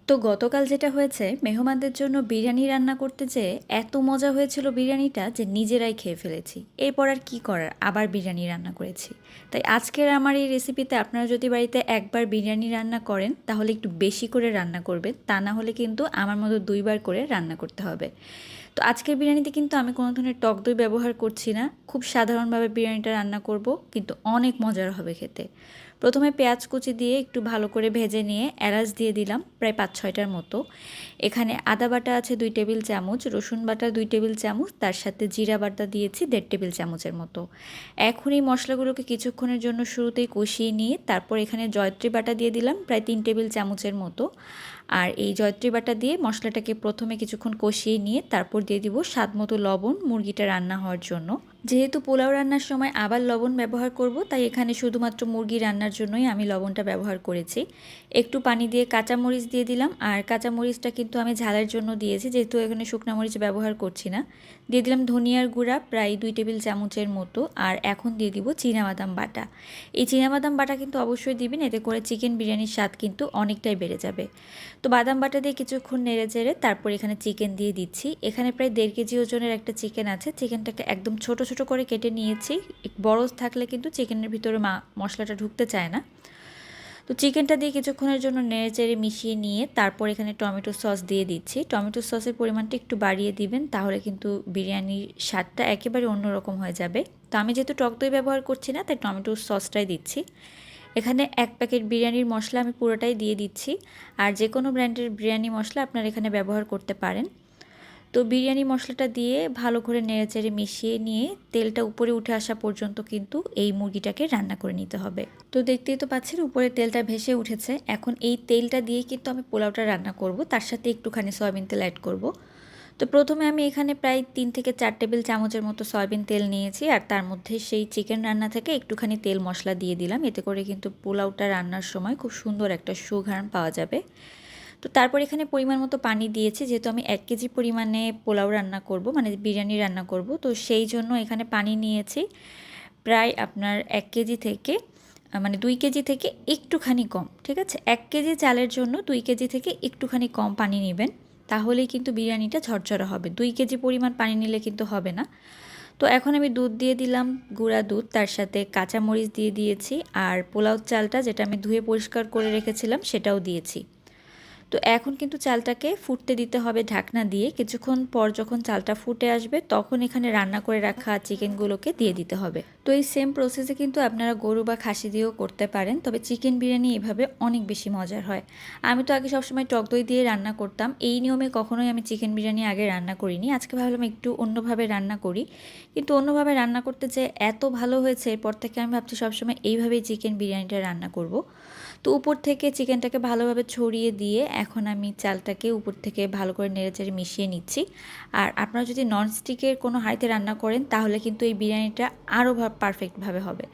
তো গতকাল যেটা হয়েছে, মেহমানদের জন্য বিরিয়ানি রান্না করতে যেয়ে এত মজা হয়েছিল বিরিয়ানিটা যে নিজেরাই খেয়ে ফেলেছি। এরপর আর কি করার, আবার বিরিয়ানি রান্না করেছি। তাই আজকের আমার এই রেসিপিতে আপনারা যদি বাড়িতে একবার বিরিয়ানি রান্না করেন তাহলে একটু বেশি করে রান্না করবেন, তা না হলে কিন্তু আমার মতো 2বার করে রান্না করতে হবে। তো আজকের বিরিয়ানিতে কিন্তু আমি কোনো ধরনের টক দই ব্যবহার করছি না, খুব সাধারণভাবে বিরিয়ানিটা রান্না করব, কিন্তু অনেক মজার হবে খেতে। প্রথমে পেঁয়াজ কুচি দিয়ে একটু ভালো করে ভেজে নিয়ে এলাচ দিয়ে দিলাম প্রায় 5-6টার মতো। এখানে আদা বাটা আছে 2 টেবিল চামচ, রসুন বাটা 2 টেবিল চামচ, তার সাথে জিরা বাটা দিয়েছি 1.5 টেবিল চামচের মতো। এখন এই মশলাগুলোকে কিছুক্ষণের জন্য শুরুতেই কষিয়ে নিয়ে তারপর এখানে জয়ত্রী বাটা দিয়ে দিলাম প্রায় 3 টেবিল চামচের মতো। আর এই জয়ত্রী বাটা দিয়ে মশলাটাকে প্রথমে কিছুক্ষণ কষিয়ে নিয়ে তারপর দিয়ে দিব স্বাদ মতো লবণ মুরগিটা রান্না হওয়ার জন্য। যেহেতু পোলাও রান্নার সময় আবার লবণ ব্যবহার করব, তাই এখানে শুধুমাত্র মুরগি রান্নার জন্যই আমি লবণটা ব্যবহার করেছি। একটু পানি দিয়ে কাঁচামরিচ দিয়ে দিলাম, আর কাঁচামরিচটা কিন্তু আমি ঝালের জন্য দিয়েছি, যেহেতু এখানে শুকনো মরিচ ব্যবহার করছি না। দিয়ে দিলাম ধনিয়ার গুঁড়া প্রায় 2 টেবিল চামচের মতো, আর এখন দিয়ে দিব চীনাবাদাম বাটা। এই চীনাবাদাম বাটা কিন্তু অবশ্যই দিবেন, এতে করে চিকেন বিরিয়ানির স্বাদ কিন্তু অনেকটাই বেড়ে যাবে। তো বাদাম বাটা দিয়ে কিছুক্ষণ নেড়ে চেড়ে তারপর এখানে চিকেন দিয়ে দিচ্ছি। এখানে প্রায় 1.5 কেজি ওজনের একটা চিকেন আছে। চিকেনটাকে একদম ছোট ছোট করে কেটে নিয়েছি। বড় থাকলে কিন্তু চিকেনের ভিতরে মশলাটা ঢুকতে চায় না। তো চিকেনটা দিয়ে কিছুক্ষণের জন্য নেড়ে চেড়ে মিশিয়ে নিয়ে তারপর এখানে টমেটো সস দিয়ে দিচ্ছি। টমেটো সসের পরিমাণটা একটু বাড়িয়ে দিবেন, তাহলে কিন্তু বিরিয়ানির স্বাদটা একেবারে অন্যরকম হয়ে যাবে। তো আমি যেহেতু টক দই ব্যবহার করছি না, তাই টমেটো সসটাই দিচ্ছি। এখানে 1 প্যাকেট বিরিয়ানির মশলা আমি পুরোটাই দিয়ে দিচ্ছি, আর যে কোনো ব্র্যান্ডের বিরিয়ানি মশলা আপনারা এখানে ব্যবহার করতে পারেন। তো বিরিয়ানি মশলাটা দিয়ে ভালো করে নেড়েচেড়ে মিশিয়ে নিয়ে তেলটা উপরে উঠে আসা পর্যন্ত কিন্তু এই মুরগিটাকে রান্না করে নিতে হবে। তো দেখতেই তো পাচ্ছেন উপরে তেলটা ভেসে উঠেছে। এখন এই তেলটা দিয়ে কিন্তু আমি পোলাওটা রান্না করব, তার সাথে একটুখানি সয়াবিন তেল অ্যাড করব। তো প্রথমে আমি এখানে প্রায় 3 থেকে 4 টেবিল চামচের মতো সয়াবিন তেল নিয়েছি, আর তার মধ্যে সেই চিকেন রান্না থেকে একটুখানি তেল মশলা দিয়ে দিলাম। এতে করে কিন্তু পোলাওটা রান্নার সময় খুব সুন্দর একটা সুঘ্রাণ পাওয়া যাবে। তো তারপর এখানে পরিমাণ মতো পানি দিয়েছি, যেহেতু আমি 1 কেজি পরিমাণে পোলাও রান্না করব, মানে বিরিয়ানি রান্না করব, তো সেই জন্য এখানে পানি নিয়েছি প্রায় আপনার 1 কেজি থেকে মানে 2 কেজি থেকে একটুখানি কম, ঠিক আছে? 1 কেজি চালের জন্য 2 কেজি থেকে একটুখানি কম পানি নেবেন, তাহলেই কিন্তু বিরিয়ানিটা ঝরঝরা হবে। 2 কেজি পরিমাণ পানি নিলে কিন্তু হবে না। তো এখন আমি দুধ দিয়ে দিলাম, গুঁড়া দুধ, তার সাথে কাঁচামরিচ দিয়ে দিয়েছি, আর পোলাও চালটা যেটা আমি ধুয়ে পরিষ্কার করে রেখেছিলাম সেটাও দিয়েছি। তো এখন কিন্তু চালটাকে ফুটতে দিতে হবে ঢাকনা দিয়ে। কিছুক্ষণ পর যখন চালটা ফুটে আসবে তখন এখানে রান্না করে রাখা চিকেনগুলোকে দিয়ে দিতে হবে। তো এই সেম প্রসেসে কিন্তু আপনারা গরু বা খাসি দিয়েও করতে পারেন, তবে চিকেন বিরিয়ানি এভাবে অনেক বেশি মজার হয়। আমি তো আগে সবসময় টক দই দিয়ে রান্না করতাম, এই নিয়মে কখনোই আমি চিকেন বিরিয়ানি আগে রান্না করিনি। আজকে ভাবলাম একটু অন্যভাবে রান্না করি, কিন্তু অন্যভাবে রান্না করতে যে এত ভালো হয়েছে, এরপর থেকে আমি ভাবছি সবসময় এইভাবেই চিকেন বিরিয়ানিটা রান্না করব। তো উপর থেকে চিকেনটাকে ভালোভাবে ছড়িয়ে দিয়ে এখন আমি চালটাকে উপর থেকে ভালো করে নেড়েচেড়ে মিশিয়ে নিচ্ছি। আর আপনারা যদি ননস্টিকের কোনো হাঁড়িতে রান্না করেন তাহলে কিন্তু এই বিরিয়ানিটা আরও পারফেক্টভাবে হবে।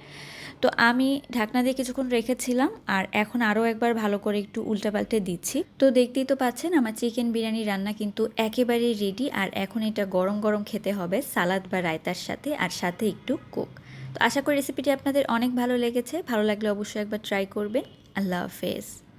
তো আমি ঢাকনা দিয়ে কিছুক্ষণ রেখেছিলাম, আর এখন আরও একবার ভালো করে একটু উল্টাপাল্টে দিচ্ছি। তো দেখতেই তো পাচ্ছেন আমার চিকেন বিরিয়ানি রান্না কিন্তু একেবারেই রেডি। আর এখন এটা গরম গরম খেতে হবে সালাদ বা রায়তার সাথে, আর সাথে একটু কোক। তো আশা করি রেসিপিটি আপনাদের অনেক ভালো লেগেছে। ভালো লাগলে অবশ্যই একবার ট্রাই করবেন। আল্লাহ হাফেজ।